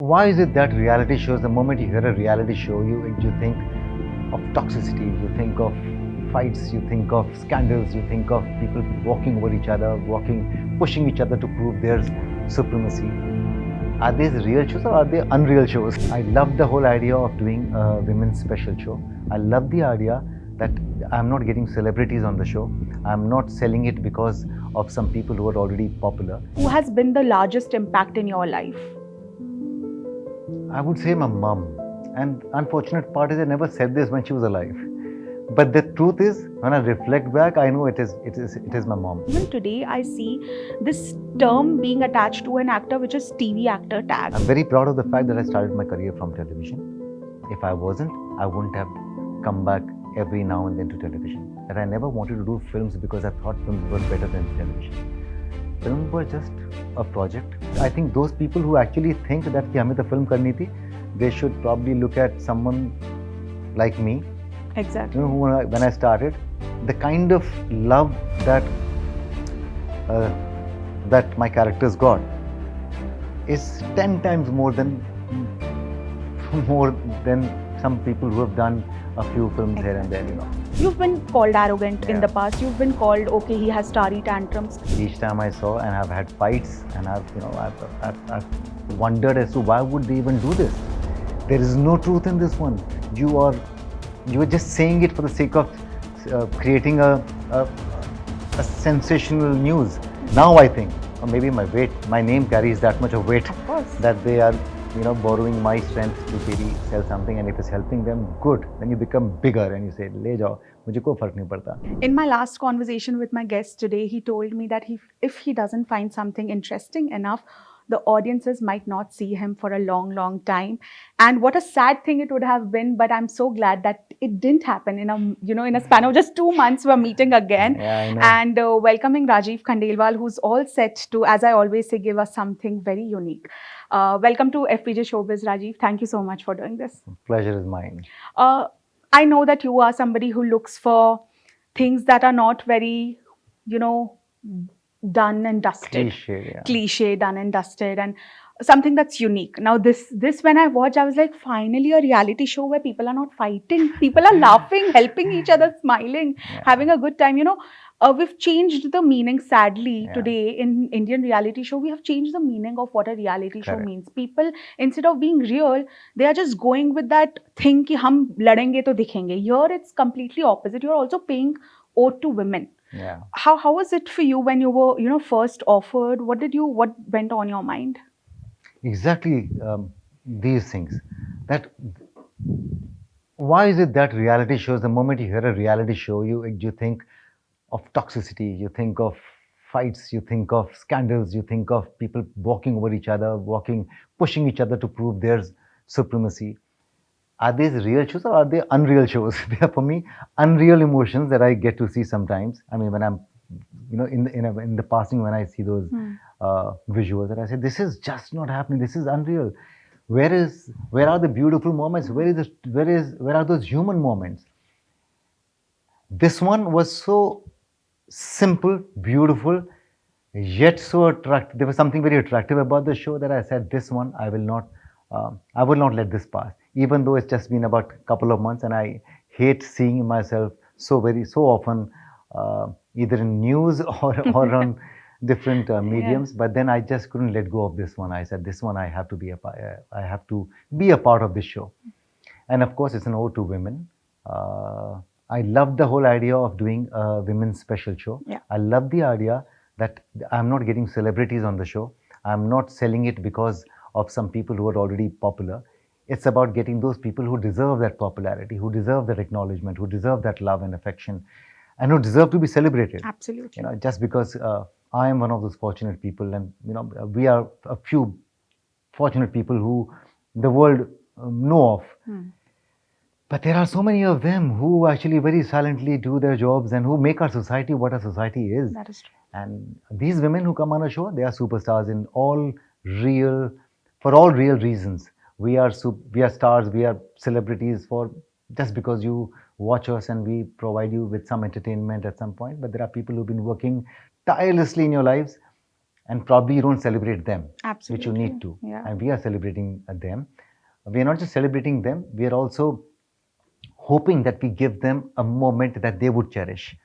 Why is it that reality shows, the moment you hear a reality show, you think of toxicity, you think of fights, you think of scandals, you think of people walking over each other, pushing each other to prove their supremacy. Are these real shows or are they unreal shows? I love the whole idea of doing a women's special show. I love the idea that I'm not getting celebrities on the show. I'm not selling it because of some people who are already popular. Who has been the largest impact in your life? I would say my mom. And unfortunate part is I never said this when she was alive. But the truth is, when I reflect back, I know it is my mom. Even today, I see this term being attached to an actor, which is TV actor tag. I'm very proud of the fact that I started my career from television. If I wasn't, I wouldn't have come back every now and then to television. That I never wanted to do films because I thought films were better than television. Film was just a project. I think those people who actually think that कि हमें तो film करनी थी, they should probably look at someone like me. Exactly. You know, when I started, the kind of love that that my characters got is 10 times more than some people who have done a few films here and there, you know. You've been called arrogant in the past. You've been called, okay, he has starry tantrums. Each time I saw, and I've had fights, and I've wondered as to why would they even do this. There is no truth in this one. You are just saying it for the sake of creating a sensational news. Now I think, or maybe my name carries that much of weight. Of course. That they are, borrowing my strength to maybe sell something, and if it's helping them, good. Then you become bigger and you say, ले जाओ, मुझे कोई फर्क नहीं पड़ता. In my last conversation with my guest today, he told me that if he doesn't find something interesting enough, the audiences might not see him for a long, long time. And what a sad thing it would have been, but I'm so glad that it didn't happen in a span of just 2 months. We're meeting again. Yeah, I know. And welcoming Rajeev Khandelwal, who's all set to, as I always say, give us something very unique. Welcome to FPJ Show Biz, Rajeev. Thank you so much for doing this. Pleasure is mine. I know that you are somebody who looks for things that are not very, done and dusted. Cliche, done and dusted, and something that's unique. Now this when I watched, I was like, finally a reality show where people are not fighting, people are laughing, helping each other, smiling, having a good time. We've changed the meaning, sadly, today in Indian reality show. We have changed the meaning of what a reality show means. People, instead of being real, they are just going with that thing कि हम लड़ेंगे तो दिखेंगे. Here it's completely opposite. You're also paying ode to women. Yeah. How was it for you when you were first offered? What went on your mind? Exactly these things. That why is it that reality shows, the moment you hear a reality show, you think of toxicity, you think of fights, you think of scandals, you think of people walking over each other, pushing each other to prove their supremacy. Are these real shows or are they unreal shows? They are, for me, unreal emotions that I get to see sometimes. I mean, when I'm, in the passing, when I see those visuals, that I say, this is just not happening. This is unreal. Where are the beautiful moments? Where are those human moments? This one was so simple, beautiful, yet so attractive. There was something very attractive about the show that I said, this one I will not let this pass. Even though it's just been about a couple of months, and I hate seeing myself so often, either in news or on different mediums. But then I just couldn't let go of this one. I said, this one I have to be a part of this show. And of course, it's an ode to women. I love the whole idea of doing a women's special show. Yeah. I love the idea that I'm not getting celebrities on the show. I'm not selling it because of some people who are already popular. It's about getting those people who deserve that popularity, who deserve that acknowledgement, who deserve that love and affection, and who deserve to be celebrated. Absolutely. Just because I am one of those fortunate people, and we are a few fortunate people who the world know of. But there are so many of them who actually very silently do their jobs and who make our society what our society is. That is true. And these women who come on a show, they are superstars for all real reasons. We are stars, we are celebrities just because you watch us and we provide you with some entertainment at some point. But there are people who've been working tirelessly in your lives, and probably you don't celebrate them, Absolutely. which you need to. Yeah. And we are celebrating them. We are not just celebrating them, we are also hoping that we give them a moment that they would cherish.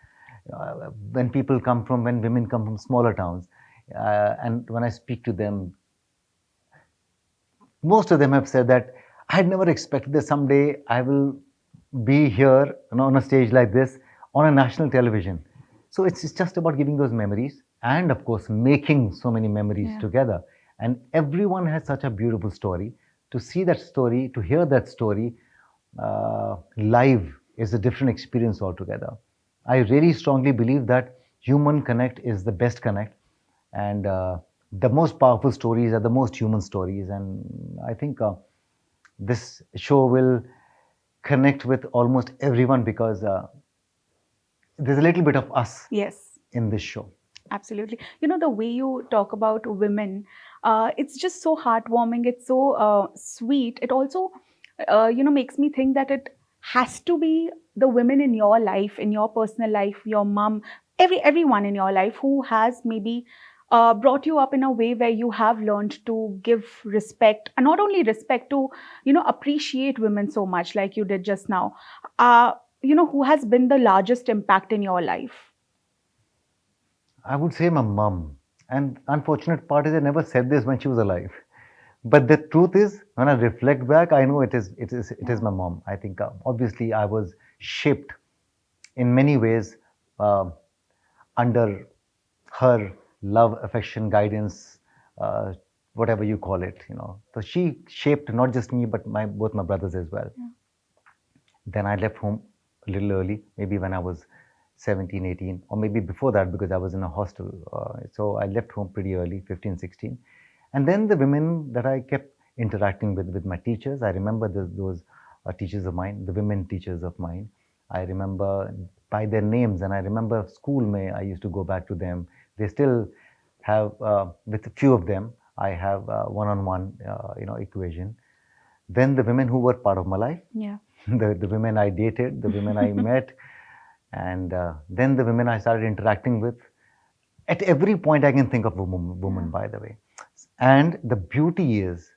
When women come from smaller towns, and when I speak to them, most of them have said that I had never expected that someday I will be here, on a stage like this on a national television. So it's just about giving those memories and, of course, making so many memories together. And everyone has such a beautiful story. To see that story, to hear that story live is a different experience altogether. I really strongly believe that human connect is the best connect, and the most powerful stories are the most human stories. And I think this show will connect with almost everyone because there's a little bit of us in this show. Absolutely. The way you talk about women, it's just so heartwarming. It's so sweet. It also, makes me think that it has to be the women in your life, in your personal life, your mom, everyone in your life who has maybe brought you up in a way where you have learned to give respect, and not only respect, to appreciate women so much, like you did just now. Who has been the largest impact in your life? I would say my mom. And unfortunate part is I never said this when she was alive. But the truth is, when I reflect back, I know it is my mom. I think obviously I was shaped in many ways under her love, affection, guidance, whatever you call it. So she shaped not just me, but both my brothers as well. Then I left home a little early, maybe when I was 17, 18, or maybe before that because I was in a hostel. So I left home pretty early, 15, 16. And then the women that I kept interacting with my teachers, I remember those teachers of mine, the women teachers of mine. I remember by their names, and I remember school may I used to go back to them. They still have, with a few of them, I have one-on-one, equation. Then the women who were part of my life, the women I dated, the women I met, and then the women I started interacting with. At every point I can think of a woman, by the way. And the beauty is,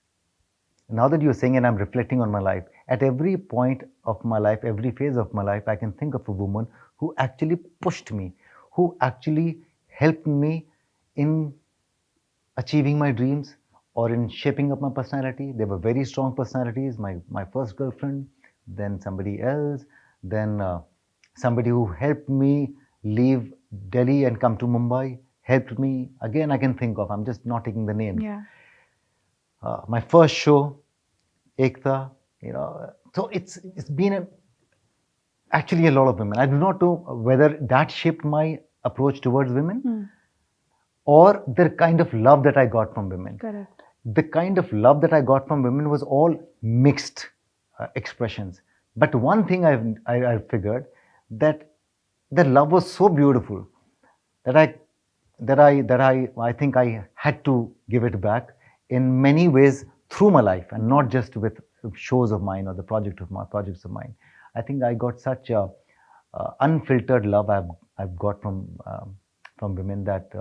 now that you're saying, and I'm reflecting on my life, at every point of my life, every phase of my life, I can think of a woman who actually pushed me, who actually helped me in achieving my dreams or in shaping up my personality. They were very strong personalities. My first girlfriend, then somebody else, then somebody who helped me leave Delhi and come to Mumbai, helped me. Again, I can think of, I'm just not taking the names. My first show, Ekta, so it's been actually a lot of women. I do not know whether that shaped my approach towards women or the kind of love that I got from women. Correct. The kind of love that I got from women was all mixed expressions. But one thing I figured, that the love was so beautiful that I think I had to give it back in many ways through my life, and not just with shows of mine or the projects of mine. I think I got such a unfiltered love I've got from women that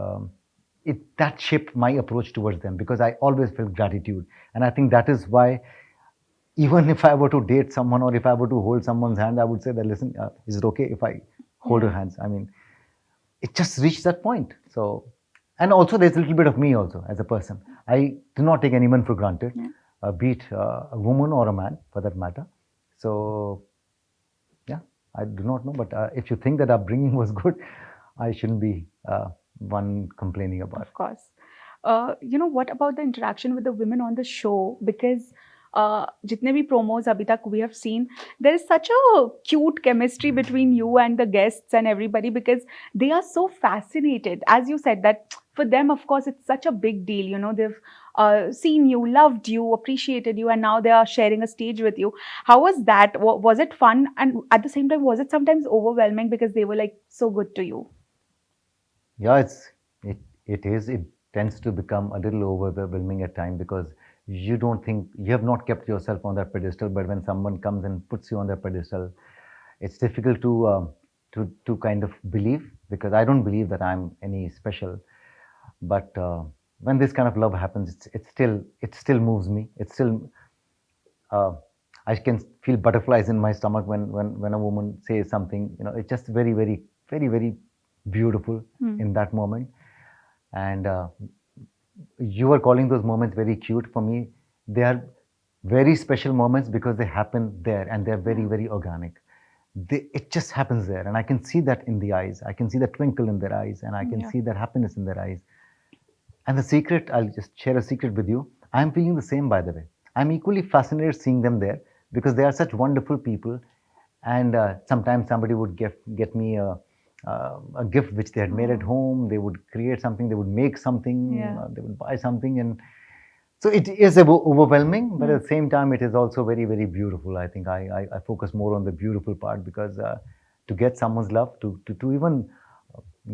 that shaped my approach towards them, because I always felt gratitude. And I think that is why, even if I were to date someone or if I were to hold someone's hand, I would say that, listen, is it okay if I hold her hands? I mean, it just reached that point. So, and also there's a little bit of me also as a person. I do not take anyone for granted, be it a woman or a man for that matter. So, yeah, I do not know, but if you think that upbringing was good, I shouldn't be one complaining about it. Of course. What about the interaction with the women on the show? Because jitne bhi promos abhi tak we have seen, there is such a cute chemistry between you and the guests and everybody, because they are so fascinated. As you said, that for them, of course, it's such a big deal. They've seen you, loved you, appreciated you, and now they are sharing a stage with you. How was that? Was it fun? And at the same time, was it sometimes overwhelming because they were like so good to you? Yeah, it tends to become a little overwhelming at times, because you have not kept yourself on that pedestal, but when someone comes and puts you on that pedestal, it's difficult to kind of believe, because I don't believe that I'm any special. But when this kind of love happens, it still moves me. It's still uh, I can feel butterflies in my stomach when a woman says something. It's just very beautiful in that moment. And you are calling those moments very cute. For me, they are very special moments because they happen there and they're very organic. It just happens there, and I can see that in the eyes. I can see the twinkle in their eyes, and I can see that happiness in their eyes. And the secret, I'll just share a secret with you. I'm feeling the same, by the way. I'm equally fascinated seeing them there because they are such wonderful people. And sometimes somebody would get me a gift which they had made at home. They would create something, they would make something, they would buy something. And so it is overwhelming, but at the same time, it is also very beautiful. I think I focus more on the beautiful part because to get someone's love, to even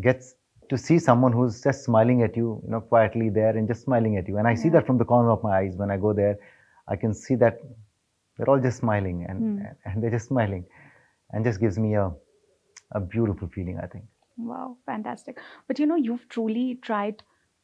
get to see someone who's just smiling at you, quietly there and just smiling at you. And I see that from the corner of my eyes when I go there. I can see that they're all just smiling and they're just smiling, and just gives me a beautiful feeling, I think. Wow, fantastic. But you've truly tried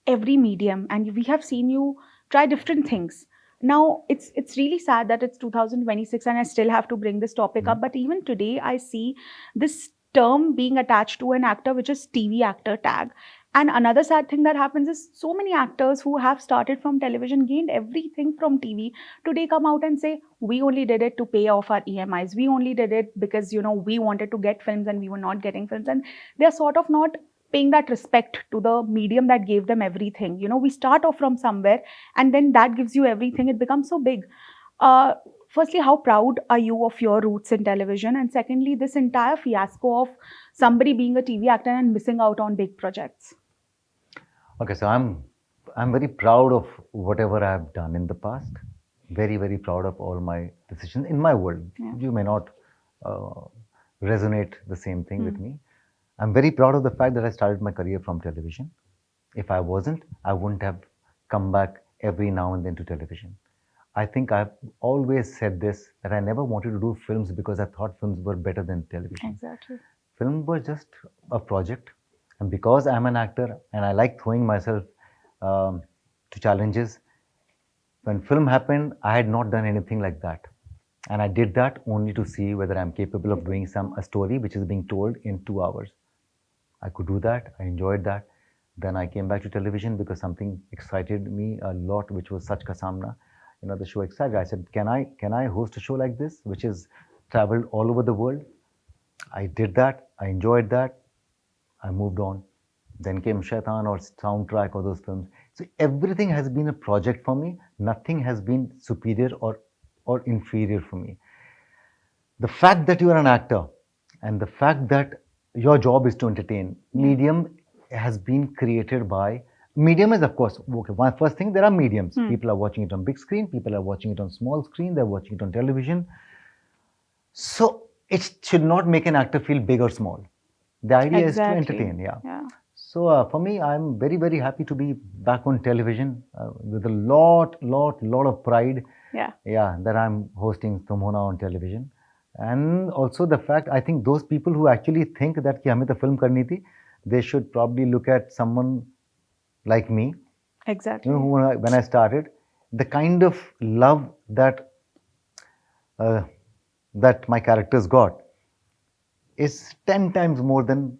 every medium, and we have seen you try different things. Now, it's really sad that it's 2026 and I still have to bring this topic up. But even today, I see this term being attached to an actor, which is TV actor tag. And another sad thing that happens is so many actors who have started from television, gained everything from TV, today come out and say, we only did it to pay off our EMIs. We only did it because, we wanted to get films and we were not getting films. And they're sort of not paying that respect to the medium that gave them everything. We start off from somewhere and then that gives you everything. It becomes so big. Firstly, how proud are you of your roots in television? And secondly, this entire fiasco of somebody being a TV actor and missing out on big projects. Okay, so I'm very proud of whatever I've done in the past. Very proud of all my decisions in my world. You may not resonate the same thing with me. I'm very proud of the fact that I started my career from television. If I wasn't, I wouldn't have come back every now and then to television. I think I've always said this, that I never wanted to do films because I thought films were better than television. Exactly. Film was just a project. And because I'm an actor and I like throwing myself to challenges, when film happened, I had not done anything like that. And I did that only to see whether I'm capable of doing a story which is being told in 2 hours. I could do that. I enjoyed that. Then I came back to television because something excited me a lot, which was Sach Ka Samna. The show excited. I said, can I host a show like this, which is traveled all over the world? I did that. I enjoyed that. I moved on. Then came Shaitan or soundtrack or those films. So everything has been a project for me. Nothing has been superior or inferior for me. The fact that you are an actor and the fact that your job is to entertain, medium has been created by, medium is of course, okay, one first thing, there are mediums. People are watching it on big screen, people are watching it on small screen, they're watching it on television. So it should not make an actor feel big or small. The idea is to entertain, So for me, I'm very happy to be back on television with a lot of pride. That I'm hosting Tum Ho Na on television. And also the fact, I think those people who actually think that ki hame to film karni thi, they should probably look at someone like me. Exactly. When I started, the kind of love that that my characters got is 10 times more than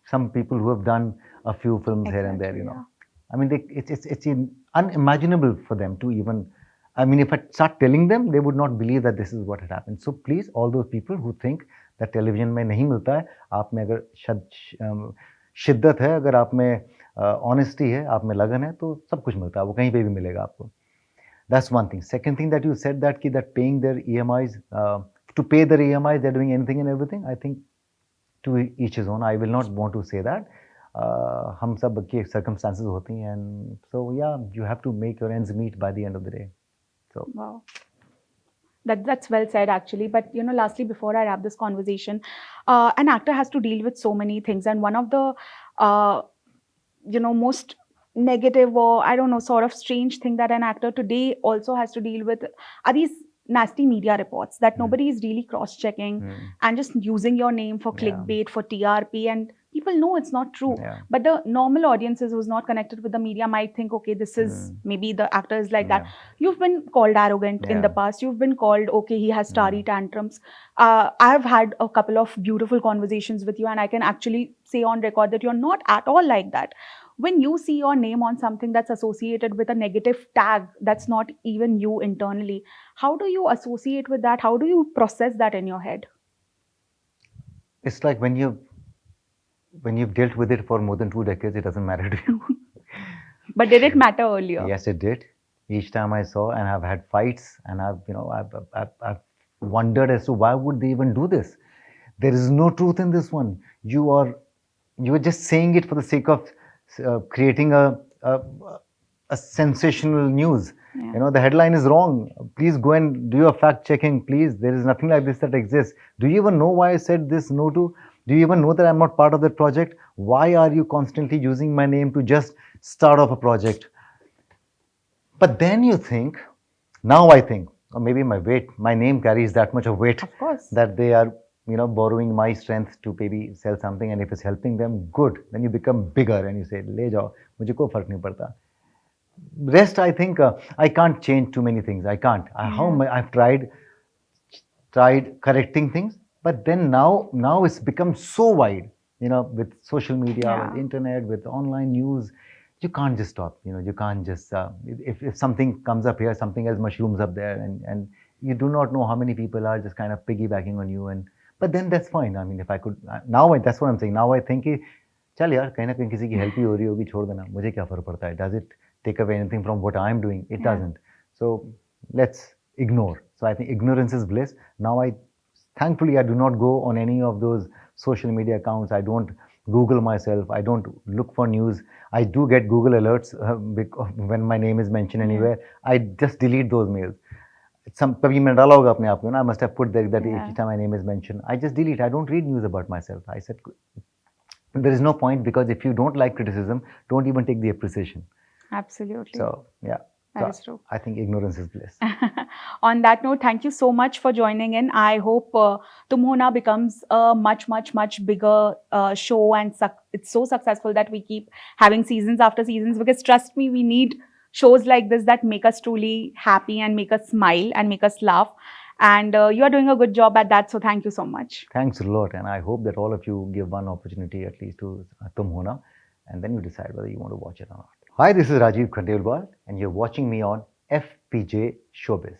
some people who have done a few films here and there. I mean, it's unimaginable for them to even. I mean, if I start telling them, they would not believe that this is what had happened. So please, all those people who think that television में नहीं मिलता है, आप में अगर शिद्दत है, अगर आप में honesty है, आप में लगन है, तो सब कुछ मिलता है, वो कहीं पे भी मिलेगा आपको. That's one thing. Second thing that you said that paying their EMIs, to pay their EMIs, they're doing anything and everything. I think to each his own. I will not want to say that. हम सब की circumstances होती हैं, and so you have to make your ends meet by the end of the day. So. Wow. That's well said, actually. But lastly, before I wrap this conversation, an actor has to deal with so many things, and one of the most negative or I don't know sort of strange thing that an actor today also has to deal with are these nasty media reports that nobody is really cross-checking and just using your name for clickbait, for TRP, and people know it's not true. Yeah. But the normal audiences who's not connected with the media might think, okay, this is maybe the actor is like that. Yeah. You've been called arrogant in the Yeah. past. You've been called, okay, he has starry tantrums. I've had a couple of beautiful conversations with you, and I can actually say on record that you're not at all like that. When you see your name on something that's associated with a negative tag that's not even you internally, how do you associate with that? How do you process that in your head? It's like when you've dealt with it for more than 2 decades, it doesn't matter to you. But did it matter earlier? Yes, it did. Each time I saw, and I've had fights, and I've wondered as to why would they even do this. There is no truth in this one. You are just saying it for the sake of creating a sensational news. Yeah. The headline is wrong. Please go and do your fact checking. Please, there is nothing like this that exists. Do you even know why I said this no to? Do you even know that I'm not part of that project? Why are you constantly using my name to just start off a project? But then you think, now I think, or maybe my name carries that much of weight, Of course. that they are, borrowing my strength to maybe sell something, and if it's helping them, good. Then you become bigger and you say, ले जाओ, मुझे कोई फर्क नहीं पड़ता. Rest, I think, I can't change too many things. I can't. I've tried correcting things, but then now it's become so wide, with social media, with internet, with online news. You can't just stop. You can't just if something comes up here, something else mushrooms up there, and you do not know how many people are just kind of piggybacking on you. And but then that's fine. I mean, if I could that's what I'm saying. Now I think कि चल यार कहीं ना कहीं किसी की help ही हो रही होगी, छोड़ देना, मुझे क्या फर्क पड़ता है? Does it take away anything from what I'm doing? It doesn't. So let's ignore. So I think ignorance is bliss. Now thankfully I do not go on any of those social media accounts. I don't Google myself. I don't look for news. I do get Google alerts when my name is mentioned anywhere. I just delete those mails. कभी मैंने डाला होगा अपने आप को, I must have put that each time my name is mentioned. I just delete. I don't read news about myself. I said there is no point, because if you don't like criticism, don't even take the appreciation. Absolutely. So yeah. That is true. I think ignorance is bliss. On that note, thank you so much for joining in. I hope Tum Ho Na becomes a much, much, much bigger show, and it's so successful that we keep having seasons after seasons, because trust me, we need shows like this that make us truly happy and make us smile and make us laugh. And you are doing a good job at that. So thank you so much. Thanks a lot. And I hope that all of you give one opportunity at least to Tum Ho Na, and then you decide whether you want to watch it or not. Hi, this is Rajeev Khandelwal, and you're watching me on FPJ Showbiz.